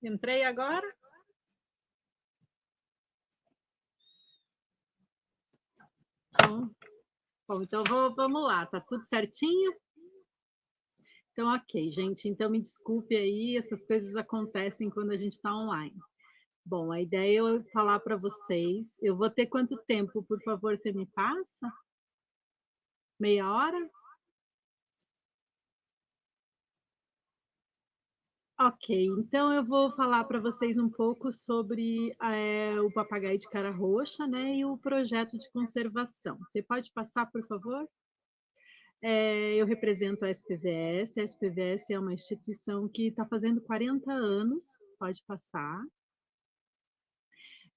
Entrei agora? Então, então vamos lá, tá tudo certinho? Então, ok, gente. Então, me desculpe aí, essas coisas acontecem quando a gente está online. Bom, a ideia é eu falar para vocês. Eu vou ter quanto tempo, por favor, você me passa? Meia hora? Ok, então eu vou falar para vocês um pouco sobre o papagaio de cara roxa, né, e o projeto de conservação. Você pode passar, por favor? Eu represento a SPVS. A SPVS é uma instituição que está fazendo 40 anos, pode passar.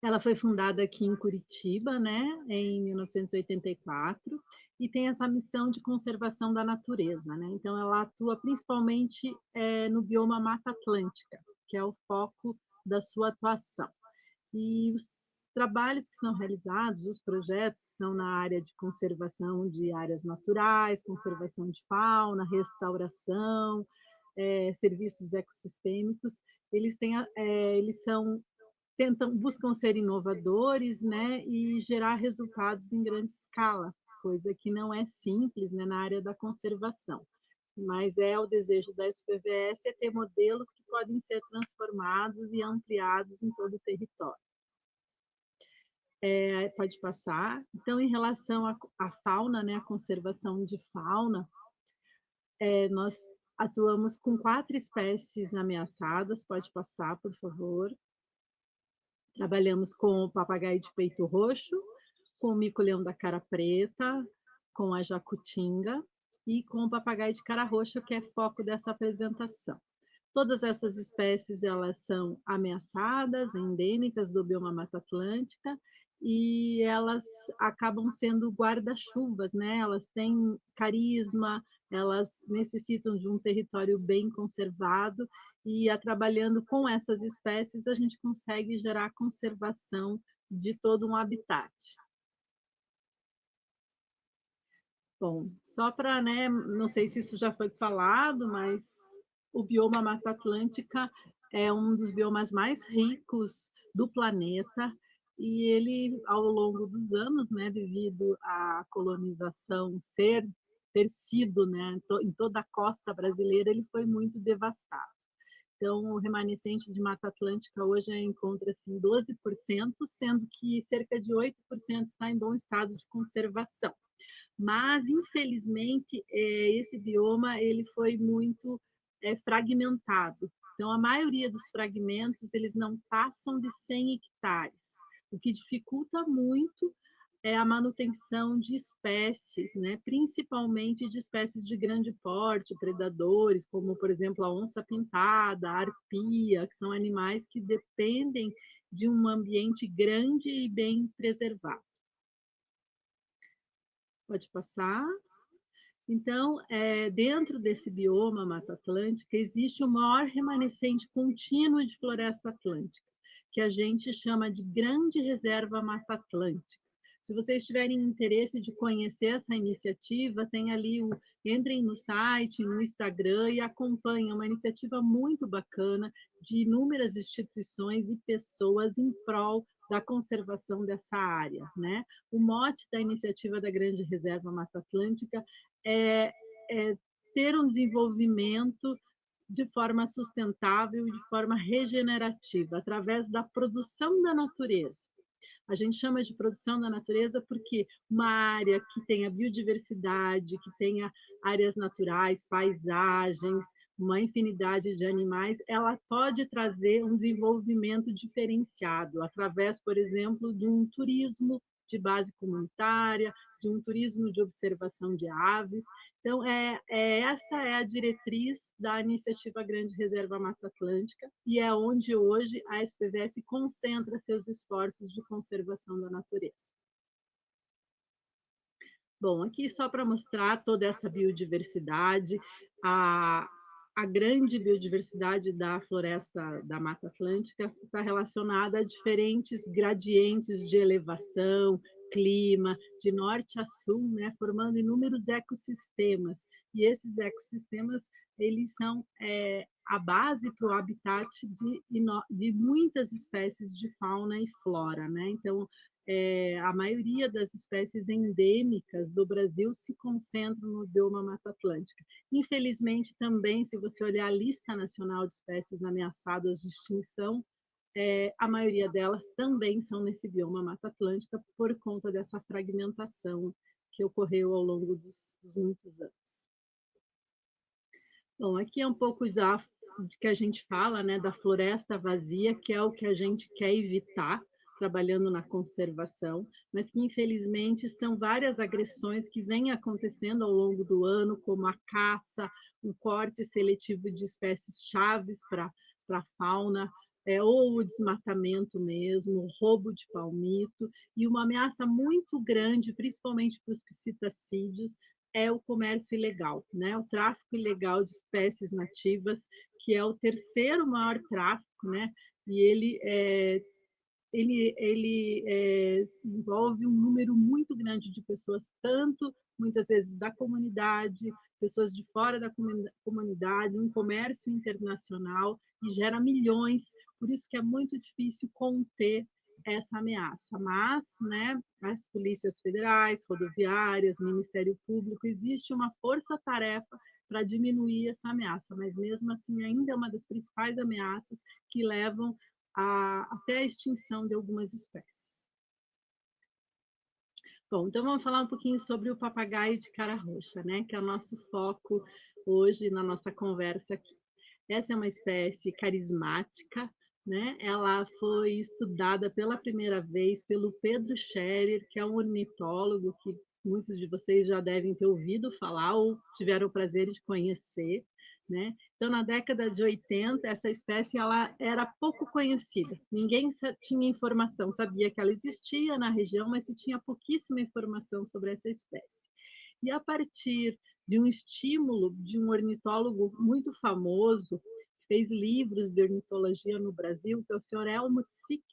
Ela foi fundada aqui em Curitiba, né, em 1984, e tem essa missão de conservação da natureza, né. Então ela atua principalmente, no bioma Mata Atlântica, que é o foco da sua atuação. E os trabalhos que são realizados, os projetos que são na área de conservação de áreas naturais, conservação de fauna, restauração, serviços ecossistêmicos, eles são buscam ser inovadores, né, e gerar resultados em grande escala, coisa que não é simples, né, na área da conservação. Mas o desejo da SPVS é ter modelos que podem ser transformados e ampliados em todo o território. Pode passar. Então, em relação à fauna, né, a conservação de fauna, nós atuamos com 4 espécies ameaçadas. Pode passar, por favor. Trabalhamos com o papagaio de peito roxo, com o mico-leão da cara preta, com a jacutinga e com o papagaio de cara roxa, que é foco dessa apresentação. Todas essas espécies, elas são ameaçadas, endêmicas do bioma Mata Atlântica, e elas acabam sendo guarda-chuvas, né, elas têm carisma, elas necessitam de um território bem conservado, e trabalhando com essas espécies, a gente consegue gerar conservação de todo um habitat. Bom, só para, né, não sei se isso já foi falado, mas o bioma Mata Atlântica é um dos biomas mais ricos do planeta e ele, ao longo dos anos, né, devido à colonização ter sido, né, em toda a costa brasileira, ele foi muito devastado. Então, o remanescente de Mata Atlântica hoje encontra-se em 12%, sendo que cerca de 8% está em bom estado de conservação. Mas, infelizmente, esse bioma ele foi muito fragmentado. Então, a maioria dos fragmentos eles não passam de 100 hectares, o que dificulta muito a manutenção de espécies, né? Principalmente de espécies de grande porte, predadores, como, por exemplo, a onça-pintada, a arpia, que são animais que dependem de um ambiente grande e bem preservado. Pode passar. Então, dentro desse bioma Mata Atlântica, existe o maior remanescente contínuo de floresta atlântica, que a gente chama de Grande Reserva Mata Atlântica. Se vocês tiverem interesse de conhecer essa iniciativa, tem ali entrem no site, no Instagram e acompanhem. É uma iniciativa muito bacana de inúmeras instituições e pessoas em prol da conservação dessa área, né? O mote da iniciativa da Grande Reserva Mata Atlântica é, é ter um desenvolvimento de forma sustentável e de forma regenerativa, através da produção da natureza. A gente chama de produção da natureza porque uma área que tenha biodiversidade, que tenha áreas naturais, paisagens, uma infinidade de animais, ela pode trazer um desenvolvimento diferenciado, através, por exemplo, de um turismo de base comunitária, de um turismo de observação de aves. Então, essa é a diretriz da iniciativa Grande Reserva Mata Atlântica e é onde hoje a SPVS concentra seus esforços de conservação da natureza. Bom, aqui só para mostrar toda essa biodiversidade, a grande biodiversidade da floresta da Mata Atlântica está relacionada a diferentes gradientes de elevação, clima, de norte a sul, né, formando inúmeros ecossistemas. E esses ecossistemas, eles são a base para o habitat de muitas espécies de fauna e flora, né? Então, a maioria das espécies endêmicas do Brasil se concentram no bioma Mata Atlântica. Infelizmente, também, se você olhar a lista nacional de espécies ameaçadas de extinção, a maioria delas também são nesse bioma Mata Atlântica por conta dessa fragmentação que ocorreu ao longo dos muitos anos. Bom, aqui é um pouco de que a gente fala, né, da floresta vazia, que é o que a gente quer evitar, trabalhando na conservação, mas que infelizmente são várias agressões que vêm acontecendo ao longo do ano, como a caça, o corte seletivo de espécies chaves para a fauna, ou o desmatamento mesmo, o roubo de palmito, e uma ameaça muito grande, principalmente para os psitacídeos, é o comércio ilegal, né? O tráfico ilegal de espécies nativas, que é o terceiro maior tráfico, né? E ele envolve um número muito grande de pessoas, tanto muitas vezes da comunidade, pessoas de fora da comunidade, um comércio internacional, e gera milhões, por isso que é muito difícil conter essa ameaça. Mas, né, as polícias federais, rodoviárias, Ministério Público, existe uma força-tarefa para diminuir essa ameaça, mas mesmo assim ainda é uma das principais ameaças que levam até a extinção de algumas espécies. Bom, então vamos falar um pouquinho sobre o papagaio de cara roxa, né, que é o nosso foco hoje na nossa conversa aqui. Essa é uma espécie carismática, né? Ela foi estudada pela primeira vez pelo Pedro Scherer, que é um ornitólogo que muitos de vocês já devem ter ouvido falar ou tiveram o prazer de conhecer, né? Então, na década de 80, essa espécie ela era pouco conhecida. Ninguém tinha informação, sabia que ela existia na região, mas se tinha pouquíssima informação sobre essa espécie. E a partir de um estímulo de um ornitólogo muito famoso, que fez livros de ornitologia no Brasil, que é o senhor Helmut Sick,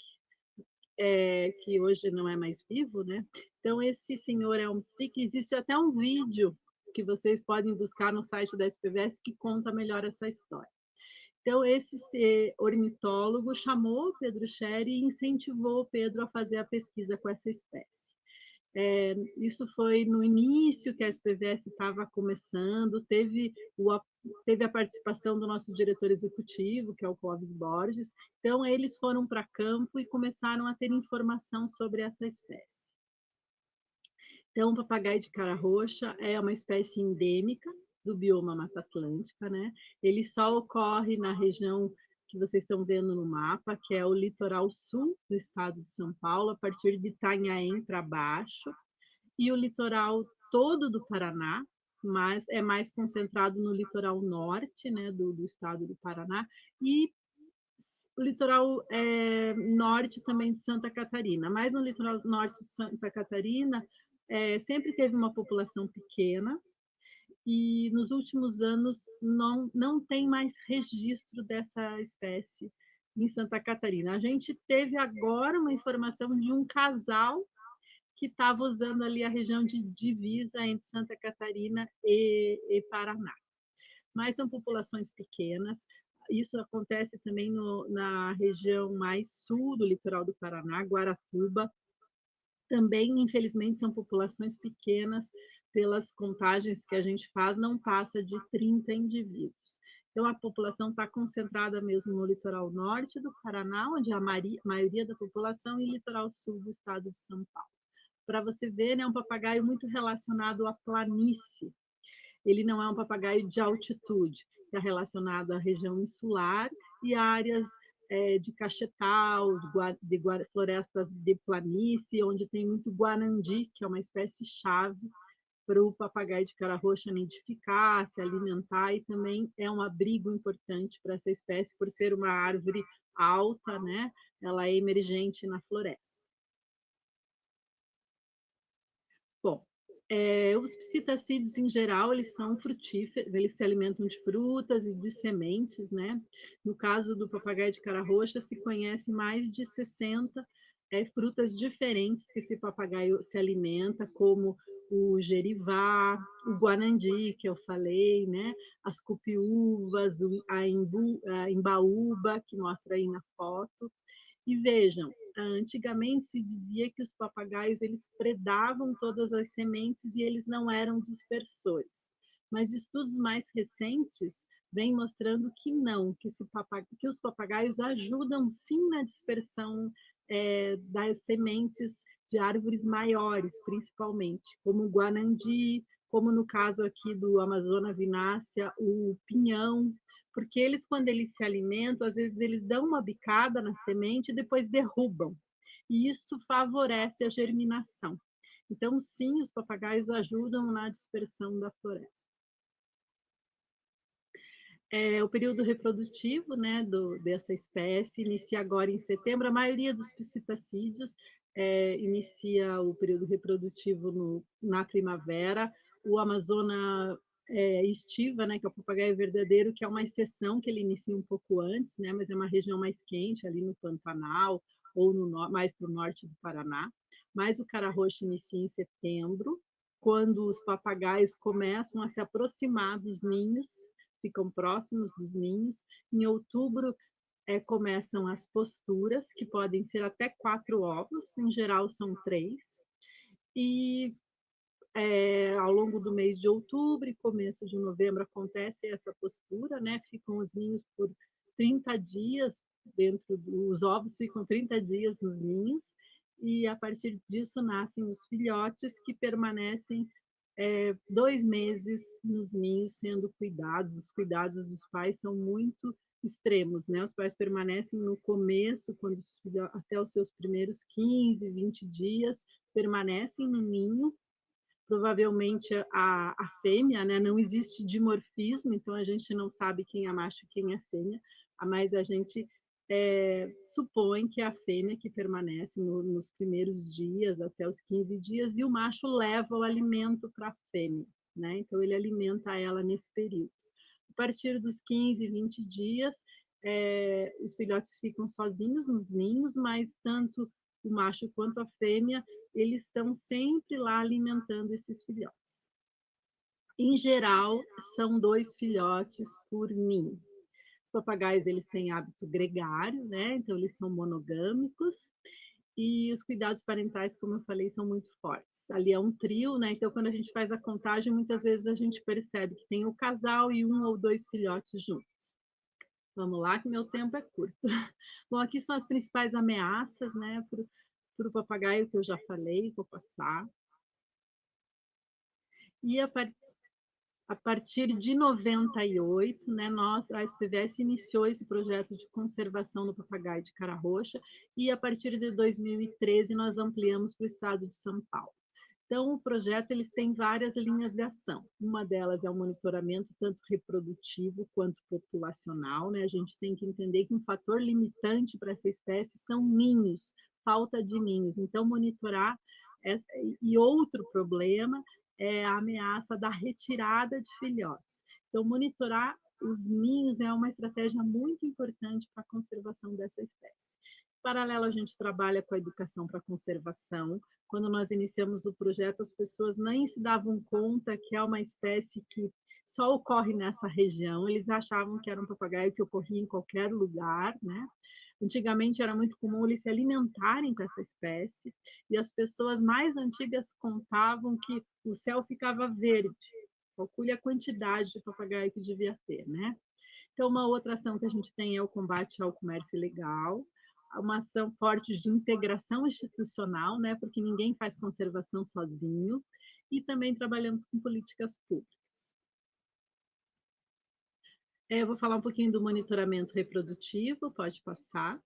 que hoje não é mais vivo, né? Então, esse senhor Helmut Sick, existe até um vídeo que vocês podem buscar no site da SPVS que conta melhor essa história. Então, esse ornitólogo chamou o Pedro Scherer e incentivou o Pedro a fazer a pesquisa com essa espécie. Isso foi no início que a SPVS estava começando, teve a participação do nosso diretor executivo, que é o Clóvis Borges. Então, eles foram para campo e começaram a ter informação sobre essa espécie. Então, o papagaio de cara roxa é uma espécie endêmica do bioma Mata Atlântica, né? Ele só ocorre na região que vocês estão vendo no mapa, que é o litoral sul do estado de São Paulo, a partir de Itanhaém para baixo, e o litoral todo do Paraná, mas é mais concentrado no litoral norte, né, do estado do Paraná, e o litoral norte também de Santa Catarina. Mas no litoral norte de Santa Catarina, sempre teve uma população pequena, e nos últimos anos não tem mais registro dessa espécie em Santa Catarina. A gente teve agora uma informação de um casal que estava usando ali a região de divisa entre Santa Catarina e Paraná. Mas são populações pequenas. Isso acontece também na região mais sul do litoral do Paraná, Guaratuba. Também, infelizmente, são populações pequenas, pelas contagens que a gente faz, não passa de 30 indivíduos. Então, a população está concentrada mesmo no litoral norte do Paraná, onde a maioria da população, e litoral sul do estado de São Paulo. Para você ver, né, é um papagaio muito relacionado à planície. Ele não é um papagaio de altitude, está relacionado à região insular e áreas de cachetal, de florestas de planície, onde tem muito guarandi, que é uma espécie chave para o papagaio de cara roxa nidificar, se alimentar, e também é um abrigo importante para essa espécie, por ser uma árvore alta, né? Ela é emergente na floresta. Bom, os psitacídeos, em geral, eles são frutíferos, eles se alimentam de frutas e de sementes, né? No caso do papagaio de cara roxa, se conhece mais de 60 frutas diferentes que esse papagaio se alimenta, como o gerivá, o guanandi, que eu falei, né? As cupiúvas, a embaúba, que mostra aí na foto. E vejam, antigamente se dizia que os papagaios eles predavam todas as sementes e eles não eram dispersores. Mas estudos mais recentes vêm mostrando que não, que os papagaios ajudam sim na dispersão das sementes de árvores maiores, principalmente, como o guanandi, como no caso aqui do Amazona vinácea, o pinhão, porque eles, quando eles se alimentam, às vezes eles dão uma bicada na semente e depois derrubam. E isso favorece a germinação. Então, sim, os papagaios ajudam na dispersão da floresta. O período reprodutivo, né, dessa espécie inicia agora em setembro. A maioria dos psitacídeos inicia o período reprodutivo na primavera. O Amazona estiva, né, que é o papagaio verdadeiro, que é uma exceção, que ele inicia um pouco antes, né, mas é uma região mais quente, ali no Pantanal, ou mais para o norte do Paraná. Mas o cara-roxo inicia em setembro, quando os papagaios começam a se aproximar dos ninhos, ficam próximos dos ninhos. Em outubro, começam as posturas, que podem ser até 4 ovos, em geral são 3. E ao longo do mês de outubro e começo de novembro acontece essa postura, né? Ficam os ninhos por 30 dias os ovos ficam 30 dias nos ninhos, e a partir disso nascem os filhotes, que permanecem 2 meses nos ninhos sendo cuidados. Os cuidados dos pais são muito extremos, né? Os pais permanecem no começo, até os seus primeiros 15, 20 dias, permanecem no ninho. Provavelmente a fêmea, né? Não existe dimorfismo, então a gente não sabe quem é macho e quem é fêmea, mas a gente supõe que é a fêmea que permanece nos primeiros dias, até os 15 dias, e o macho leva o alimento para a fêmea, né? Então ele alimenta ela nesse período. A partir dos 15, 20 dias, os filhotes ficam sozinhos nos ninhos, mas tanto o macho quanto a fêmea, eles estão sempre lá alimentando esses filhotes. Em geral, são 2 filhotes por ninho. Os papagaios, eles têm hábito gregário, né? Então eles são monogâmicos, e os cuidados parentais, como eu falei, são muito fortes. Ali é um trio, né? Então quando a gente faz a contagem, muitas vezes a gente percebe que tem o casal e 1 ou 2 filhotes juntos. Vamos lá, que meu tempo é curto. Bom, aqui são as principais ameaças, né, para o papagaio, que eu já falei, vou passar. E a partir de 98, né, a SPVS iniciou esse projeto de conservação do papagaio de cara roxa, e a partir de 2013 nós ampliamos para o estado de São Paulo. Então, o projeto eles tem várias linhas de ação. Uma delas é o monitoramento tanto reprodutivo quanto populacional, né? A gente tem que entender que um fator limitante para essa espécie são ninhos, falta de ninhos. Então, monitorar e outro problema é a ameaça da retirada de filhotes. Então, monitorar os ninhos é uma estratégia muito importante para a conservação dessa espécie. Em paralelo, a gente trabalha com a educação para a conservação. Quando nós iniciamos o projeto, as pessoas nem se davam conta que é uma espécie que só ocorre nessa região. Eles achavam que era um papagaio que ocorria em qualquer lugar, né? Antigamente era muito comum eles se alimentarem com essa espécie, e as pessoas mais antigas contavam que o céu ficava verde. Calcule a quantidade de papagaio que devia ter, né? Então, uma outra ação que a gente tem é o combate ao comércio ilegal, uma ação forte de integração institucional, né, porque ninguém faz conservação sozinho, e também trabalhamos com políticas públicas. Eu vou falar um pouquinho do monitoramento reprodutivo, pode passar.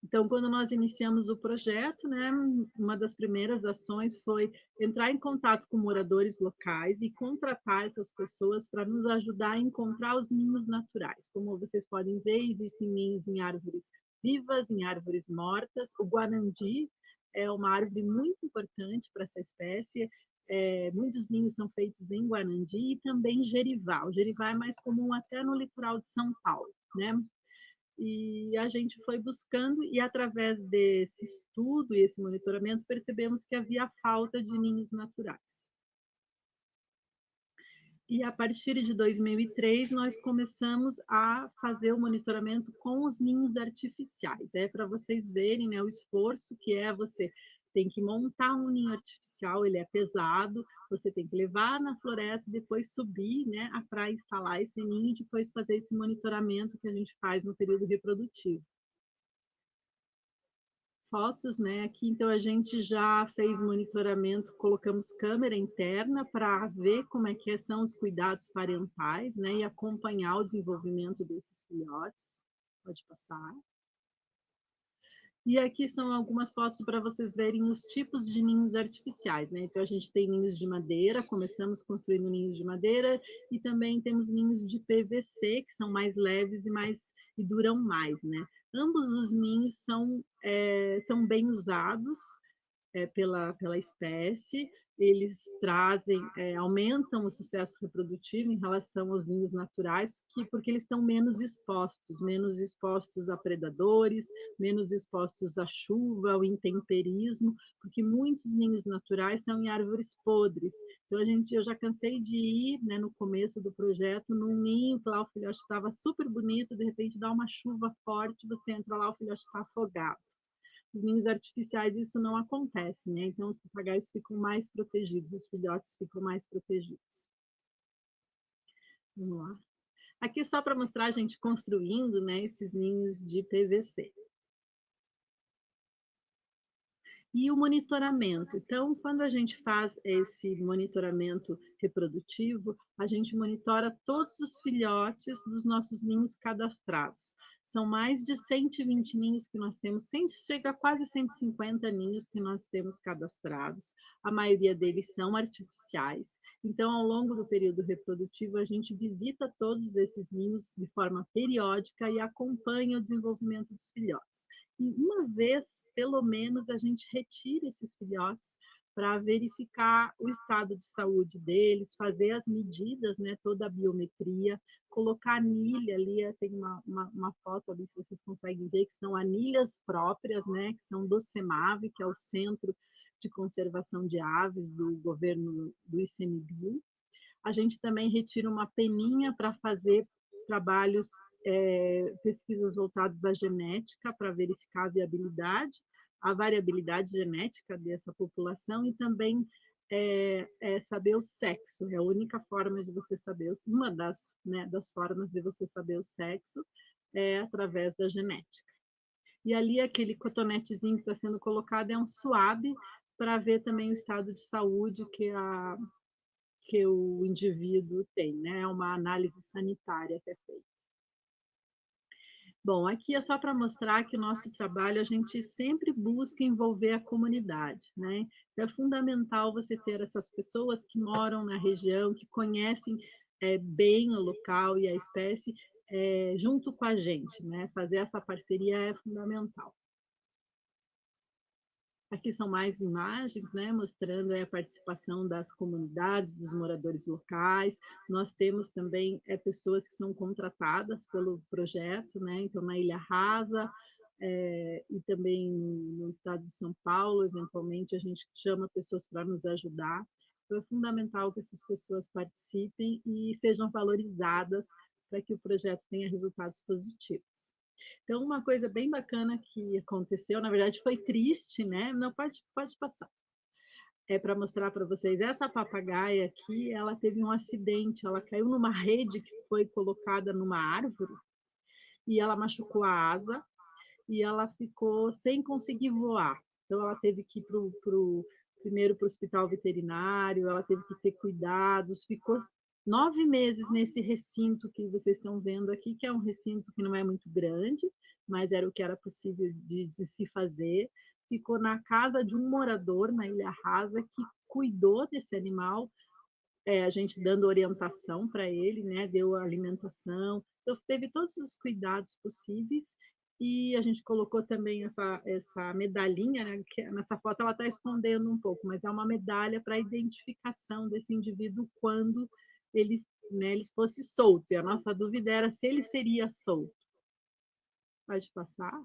Então, quando nós iniciamos o projeto, né, uma das primeiras ações foi entrar em contato com moradores locais e contratar essas pessoas para nos ajudar a encontrar os ninhos naturais. Como vocês podem ver, existem ninhos em árvores vivas, em árvores mortas. O guanandi é uma árvore muito importante para essa espécie. Muitos ninhos são feitos em guanandi, e também gerivá. O gerivá é mais comum até no litoral de São Paulo, né? e a gente foi buscando e através desse estudo e esse monitoramento percebemos que havia falta de ninhos naturais. E a partir de 2003 nós começamos a fazer o monitoramento com os ninhos artificiais. É para vocês verem, né, o esforço que é você tem que montar um ninho artificial, ele é pesado, você tem que levar na floresta, depois subir, né, para instalar esse ninho e depois fazer esse monitoramento que a gente faz no período reprodutivo. Fotos, né, aqui então a gente já fez monitoramento, colocamos câmera interna para ver como é que são os cuidados parentais, né, e acompanhar o desenvolvimento desses filhotes. Pode passar. E aqui são algumas fotos para vocês verem os tipos de ninhos artificiais, né. Então a gente tem ninhos de madeira, começamos construindo ninhos de madeira, e também temos ninhos de PVC, que são mais leves e duram mais, né. Ambos os ninhos são bem usados, pela espécie, eles trazem, aumentam o sucesso reprodutivo em relação aos ninhos naturais, porque eles estão menos expostos a predadores, menos expostos à chuva, ao intemperismo, porque muitos ninhos naturais são em árvores podres. Então eu já cansei de ir, né, no começo do projeto, num ninho que lá o filhote estava super bonito, de repente dá uma chuva forte, você entra lá, o filhote está afogado. Os ninhos artificiais isso não acontece, né, então os papagaios ficam mais protegidos, os filhotes ficam mais protegidos. Vamos lá. Aqui só para mostrar a gente construindo, né, esses ninhos de PVC. E o monitoramento? Então, quando a gente faz esse monitoramento reprodutivo, a gente monitora todos os filhotes dos nossos ninhos cadastrados. São mais de 120 ninhos que nós temos, chega a quase 150 ninhos que nós temos cadastrados. A maioria deles são artificiais. Então, ao longo do período reprodutivo, a gente visita todos esses ninhos de forma periódica e acompanha o desenvolvimento dos filhotes. E uma vez, pelo menos, a gente retira esses filhotes para verificar o estado de saúde deles, fazer as medidas, né, toda a biometria, colocar anilha ali, tem uma foto ali, se vocês conseguem ver, que são anilhas próprias, né, que são do CEMAV, que é o Centro de Conservação de Aves do governo do ICMBio. A gente também retira uma peninha para fazer trabalhos, pesquisas voltadas à genética, para verificar a viabilidade, a variabilidade genética dessa população e também saber o sexo. É a única forma de você saber, uma das, né, das formas de você saber o sexo é através da genética. E ali aquele cotonetezinho que está sendo colocado é um swab para ver também o estado de saúde que o indivíduo tem, né, é uma análise sanitária que é feita. Bom, aqui é só para mostrar que o nosso trabalho a gente sempre busca envolver a comunidade, né. É fundamental você ter essas pessoas que moram na região, que conhecem, bem o local e a espécie, junto com a gente, né, fazer essa parceria é fundamental. Aqui são mais imagens, né, mostrando a participação das comunidades, dos moradores locais. Nós temos também pessoas que são contratadas pelo projeto, né, então na Ilha Rasa, e também no estado de São Paulo, eventualmente a gente chama pessoas para nos ajudar. Então é fundamental que essas pessoas participem e sejam valorizadas para que o projeto tenha resultados positivos. Então, uma coisa bem bacana que aconteceu, na verdade foi triste, né, não, pode passar. É para mostrar para vocês, essa papagaia aqui, ela teve um acidente, ela caiu numa rede que foi colocada numa árvore, e ela machucou a asa, e ela ficou sem conseguir voar. Então ela teve que ir primeiro para o hospital veterinário, ela teve que ter cuidados, ficou 9 meses nesse recinto que vocês estão vendo aqui, que é um recinto que não é muito grande, mas era o que era possível de se fazer. Ficou na casa de um morador na Ilha Rasa que cuidou desse animal, a gente dando orientação para ele, né, deu alimentação, então teve todos os cuidados possíveis, e a gente colocou também essa medalhinha, né, que nessa foto ela está escondendo um pouco, mas é uma medalha para identificação desse indivíduo quando ele, né, ele fosse solto, e a nossa dúvida era se ele seria solto. pode passar.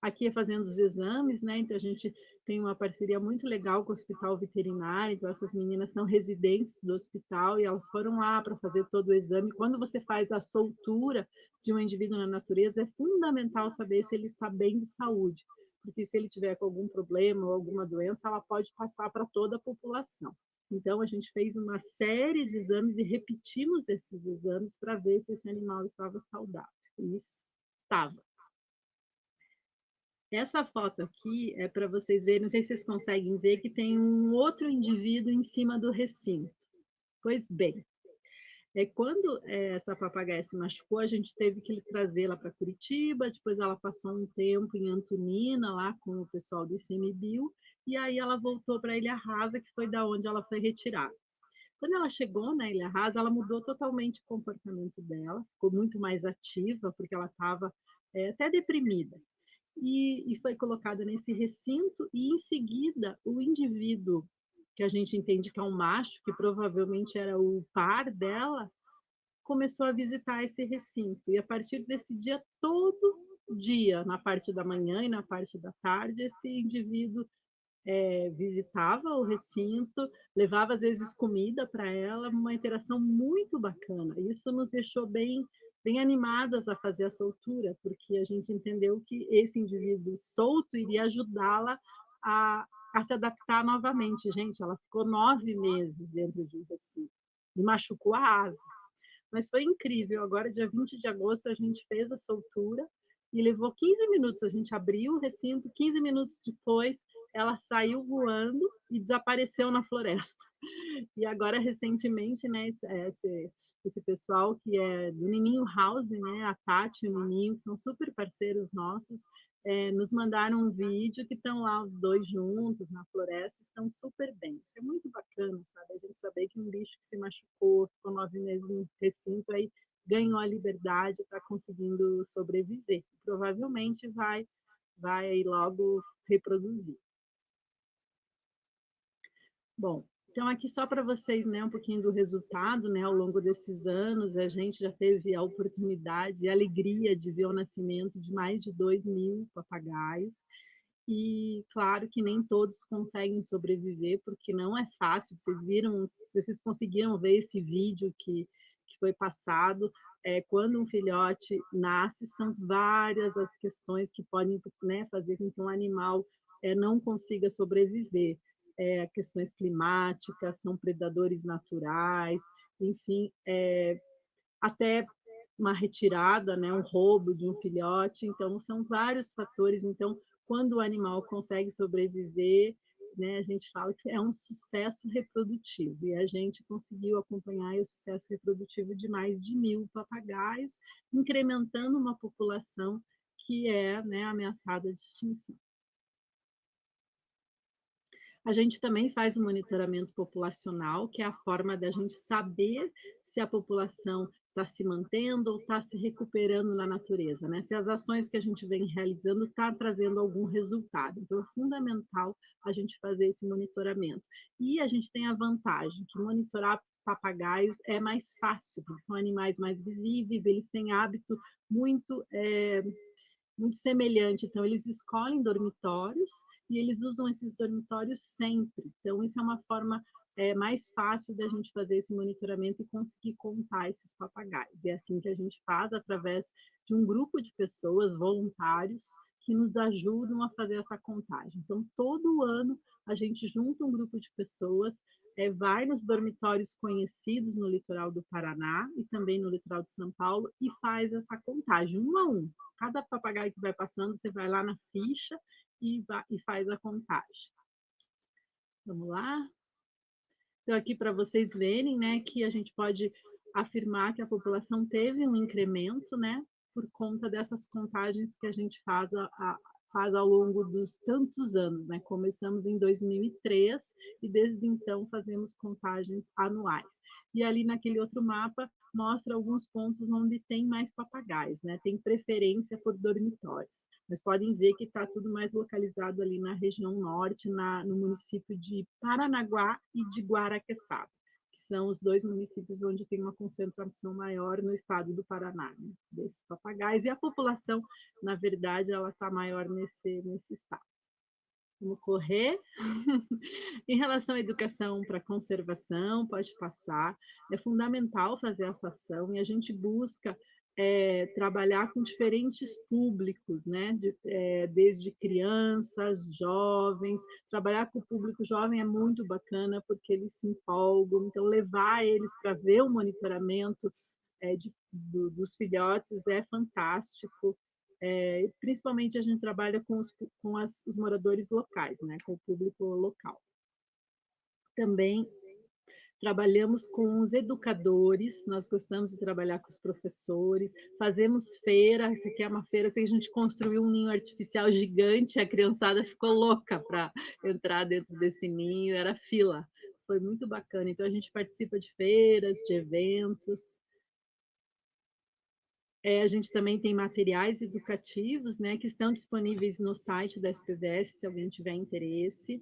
Aqui é fazendo os exames, né, então a gente tem uma parceria muito legal com o hospital veterinário, então essas meninas são residentes do hospital e elas foram lá para fazer todo o exame. Quando você faz a soltura de um indivíduo na natureza, é fundamental saber se ele está bem de saúde, porque se ele tiver com algum problema ou alguma doença, ela pode passar para toda a população. Então a gente fez uma série de exames e repetimos esses exames para ver se esse animal estava saudável. E estava. Essa foto aqui é para vocês verem, não sei se vocês conseguem ver, que tem um outro indivíduo em cima do recinto. Pois bem, quando essa papagaia se machucou, a gente teve que trazê-la para Curitiba, depois ela passou um tempo em Antonina, lá com o pessoal do ICMBio, e aí ela voltou para Ilha Rasa, que foi da onde ela foi retirada. Quando ela chegou na Ilha Rasa, ela mudou totalmente o comportamento dela, ficou muito mais ativa, porque ela estava até deprimida. E foi colocada nesse recinto, e em seguida o indivíduo, que a gente entende que é um macho, que provavelmente era o par dela, começou a visitar esse recinto. E a partir desse dia, todo dia, na parte da manhã e na parte da tarde, esse indivíduo visitava o recinto, levava às vezes comida para ela, uma interação muito bacana. Isso nos deixou bem animadas a fazer a soltura, porque a gente entendeu que esse indivíduo solto iria ajudá-la a, a se adaptar novamente. Gente, ela ficou 9 meses dentro de um recinto e machucou a asa. Mas foi incrível. Agora, dia 20 de agosto, a gente fez a soltura e levou 15 minutos. A gente abriu o recinto, 15 minutos depois, ela saiu voando e desapareceu na floresta. E agora, recentemente, né, esse pessoal que é do Nininho House, né, a Tati e o Nininho, que são super parceiros nossos, nos mandaram um vídeo que estão lá os dois juntos na floresta, estão super bem. Isso é muito bacana, sabe? A gente saber que um bicho que se machucou, ficou 9 meses no recinto, aí ganhou a liberdade, está conseguindo sobreviver. Provavelmente vai logo reproduzir. Bom, então aqui só para vocês, né, um pouquinho do resultado, né, ao longo desses anos, a gente já teve a oportunidade e a alegria de ver o nascimento de mais de 2.000 papagaios, e claro que nem todos conseguem sobreviver, porque não é fácil. Vocês viram, se vocês conseguiram ver esse vídeo que foi passado, quando um filhote nasce, são várias as questões que podem, né, fazer com que um animal não consiga sobreviver. Questões climáticas, são predadores naturais, enfim, até uma retirada, né, um roubo de um filhote. Então são vários fatores. Então, quando o animal consegue sobreviver, né, a gente fala que é um sucesso reprodutivo, e a gente conseguiu acompanhar o sucesso reprodutivo de mais de 1.000 papagaios, incrementando uma população que é, né, ameaçada de extinção. A gente também faz um monitoramento populacional, que é a forma da gente saber se a população está se mantendo ou está se recuperando na natureza, né? Se as ações que a gente vem realizando estão trazendo algum resultado. Então, é fundamental a gente fazer esse monitoramento. E a gente tem a vantagem que monitorar papagaios é mais fácil, porque são animais mais visíveis, eles têm hábito muito muito semelhante. Então, eles escolhem dormitórios e eles usam esses dormitórios sempre. Então, isso é uma forma mais fácil da gente fazer esse monitoramento e conseguir contar esses papagaios. É assim que a gente faz, através de um grupo de pessoas, voluntários, que nos ajudam a fazer essa contagem. Então, todo ano, a gente junta um grupo de pessoas, vai nos dormitórios conhecidos no litoral do Paraná e também no litoral de São Paulo e faz essa contagem, um a um. Cada papagaio que vai passando, você vai lá na ficha e faz a contagem. Vamos lá? Então, aqui para vocês verem, né, que a gente pode afirmar que a população teve um incremento, né, por conta dessas contagens que a gente faz ao longo dos tantos anos, né? Começamos em 2003 e desde então fazemos contagens anuais. E ali naquele outro mapa mostra alguns pontos onde tem mais papagaios, né? Tem preferência por dormitórios. Mas podem ver que está tudo mais localizado ali na região norte, no município de Paranaguá e de Guaraqueçaba, que são os 2 municípios onde tem uma concentração maior no estado do Paraná, né, desses papagaios, e a população, na verdade, ela está maior nesse estado. Vamos correr. Em relação à educação para conservação, pode passar, é fundamental fazer essa ação e a gente busca, trabalhar com diferentes públicos, né, desde crianças, jovens, trabalhar com o público jovem é muito bacana, porque eles se empolgam, então levar eles para ver o monitoramento, dos filhotes é fantástico, principalmente a gente trabalha com os moradores locais, né, com o público local. Também trabalhamos com os educadores, nós gostamos de trabalhar com os professores, fazemos feira, isso aqui é uma feira que a gente construiu um ninho artificial gigante, a criançada ficou louca para entrar dentro desse ninho, era fila, foi muito bacana. Então a gente participa de feiras, de eventos. A gente também tem materiais educativos, né, que estão disponíveis no site da SPVS, se alguém tiver interesse.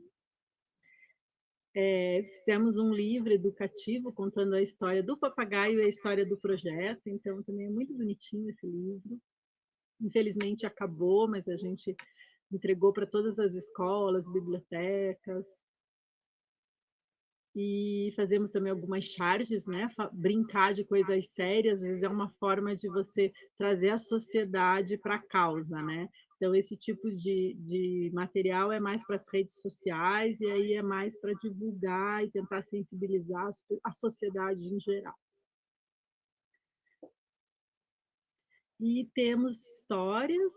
Fizemos um livro educativo contando a história do papagaio e a história do projeto, então também é muito bonitinho esse livro. Infelizmente acabou, mas a gente entregou para todas as escolas, bibliotecas. E fazemos também algumas charges, né? Brincar de coisas sérias, às vezes é uma forma de você trazer a sociedade para a causa, né? Então, esse tipo de material é mais para as redes sociais, e aí é mais para divulgar e tentar sensibilizar a sociedade em geral. E temos histórias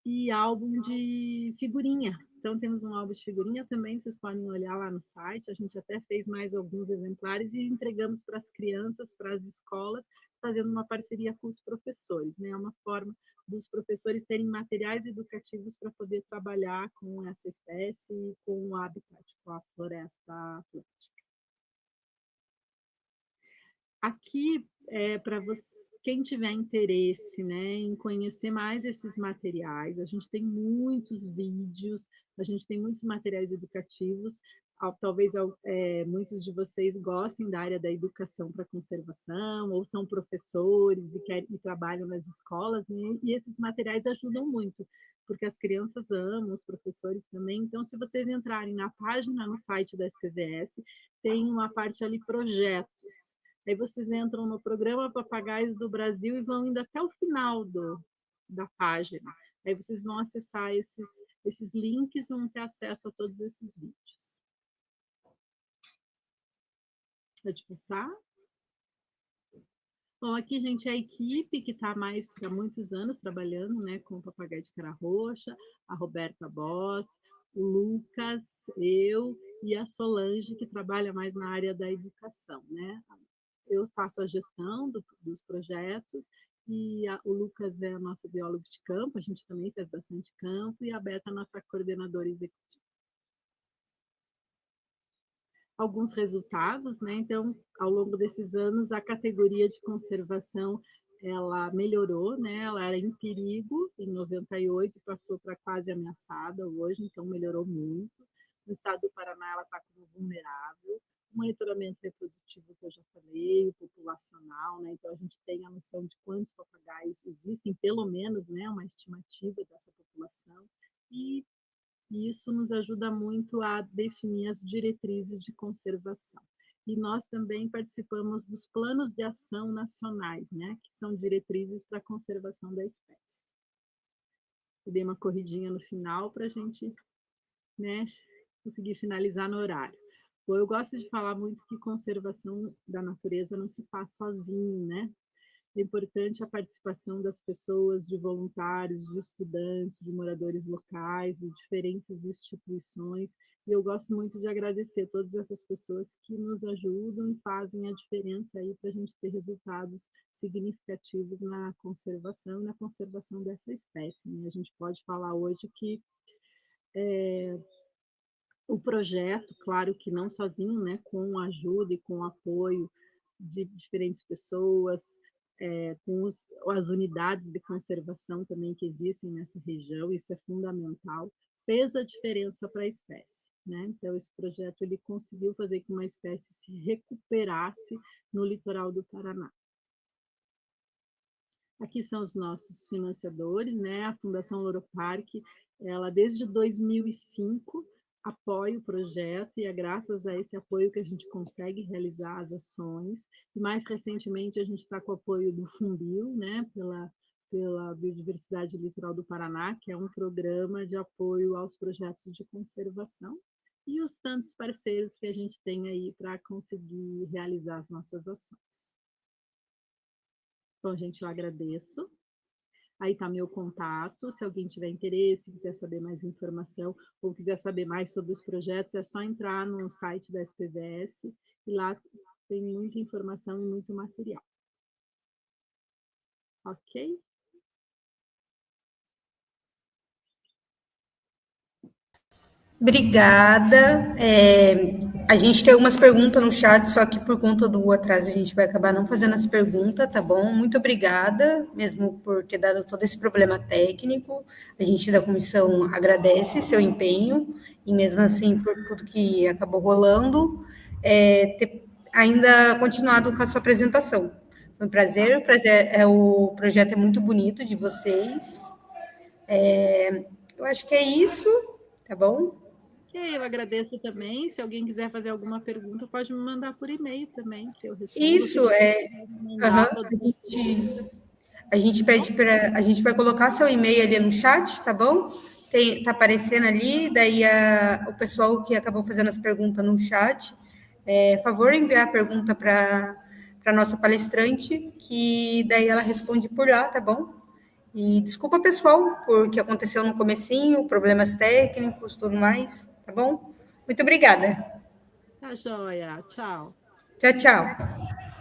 e álbum de figurinha. Então, temos um álbum de figurinha também, vocês podem olhar lá no site. A gente até fez mais alguns exemplares e entregamos para as crianças, para as escolas, fazendo uma parceria com os professores, né? É uma forma dos professores terem materiais educativos para poder trabalhar com essa espécie e com o habitat, com a floresta atlântica. Aqui, para quem tiver interesse, né, em conhecer mais esses materiais, a gente tem muitos vídeos, a gente tem muitos materiais educativos, talvez muitos de vocês gostem da área da educação para conservação, ou são professores e trabalham nas escolas, né, e esses materiais ajudam muito, porque as crianças amam, os professores também. Então, se vocês entrarem na página no site da SPVS, tem uma parte ali projetos. Aí vocês entram no programa Papagaios do Brasil e vão indo até o final da página. Aí vocês vão acessar esses links e vão ter acesso a todos esses vídeos. Pode passar? Bom, aqui, gente, é a equipe que está há muitos anos trabalhando, né, com o papagaio de cara roxa, a Roberta Boss, o Lucas, eu e a Solange, que trabalha mais na área da educação, né? Eu faço a gestão dos projetos, e o Lucas é o nosso biólogo de campo, a gente também faz bastante campo, e a Beta é a nossa coordenadora executiva. Alguns resultados, né? Então, ao longo desses anos, a categoria de conservação ela melhorou, né? Ela era em perigo em 98 e passou para quase ameaçada hoje, então melhorou muito. No estado do Paraná, ela está como vulnerável. O monitoramento reprodutivo que eu já falei, o populacional, né? Então a gente tem a noção de quantos papagaios existem, pelo menos, né? Uma estimativa dessa população. E isso nos ajuda muito a definir as diretrizes de conservação. E nós também participamos dos planos de ação nacionais, né, que são diretrizes para a conservação da espécie. Eu dei uma corridinha no final para a gente, né, conseguir finalizar no horário. Bom, eu gosto de falar muito que conservação da natureza não se faz sozinho, né? É importante a participação das pessoas, de voluntários, de estudantes, de moradores locais, de diferentes instituições. E eu gosto muito de agradecer todas essas pessoas que nos ajudam e fazem a diferença aí para a gente ter resultados significativos na conservação dessa espécie, né? A gente pode falar hoje que o projeto, claro que não sozinho, né, com a ajuda e com o apoio de diferentes pessoas, com as unidades de conservação também que existem nessa região, isso é fundamental, fez a diferença para a espécie. né? Então, esse projeto ele conseguiu fazer com que uma espécie se recuperasse no litoral do Paraná. Aqui são os nossos financiadores, né? A Fundação Loro Parque, ela desde 2005 apoia o projeto e é graças a esse apoio que a gente consegue realizar as ações. E mais recentemente a gente está com o apoio do Funbil, né? Pela Biodiversidade Litoral do Paraná, que é um programa de apoio aos projetos de conservação, e os tantos parceiros que a gente tem aí para conseguir realizar as nossas ações. Bom, gente, eu agradeço. Aí está meu contato. Se alguém tiver interesse, quiser saber mais informação ou quiser saber mais sobre os projetos, é só entrar no site da SPVS e lá tem muita informação e muito material. Ok? Obrigada. A gente tem algumas perguntas no chat, só que por conta do atraso a gente vai acabar não fazendo as perguntas, tá bom? Muito obrigada, mesmo por ter dado todo esse problema técnico. A gente da comissão agradece seu empenho, e mesmo assim, por tudo que acabou rolando, ter ainda continuado com a sua apresentação. Foi um prazer, o projeto é muito bonito de vocês. Eu acho que é isso, tá bom? Eu agradeço também. Se alguém quiser fazer alguma pergunta, pode me mandar por e-mail também, que eu respondo. Isso, Mandar, a gente pede para. A gente vai colocar seu e-mail ali no chat, tá bom? Tá aparecendo ali, daí o pessoal que acabou fazendo as perguntas no chat, favor enviar a pergunta para a nossa palestrante, que daí ela responde por lá, tá bom? E desculpa, pessoal, por o que aconteceu no comecinho, problemas técnicos, tudo mais, tá bom? Muito obrigada. Tá joia. Tchau. Tchau, tchau.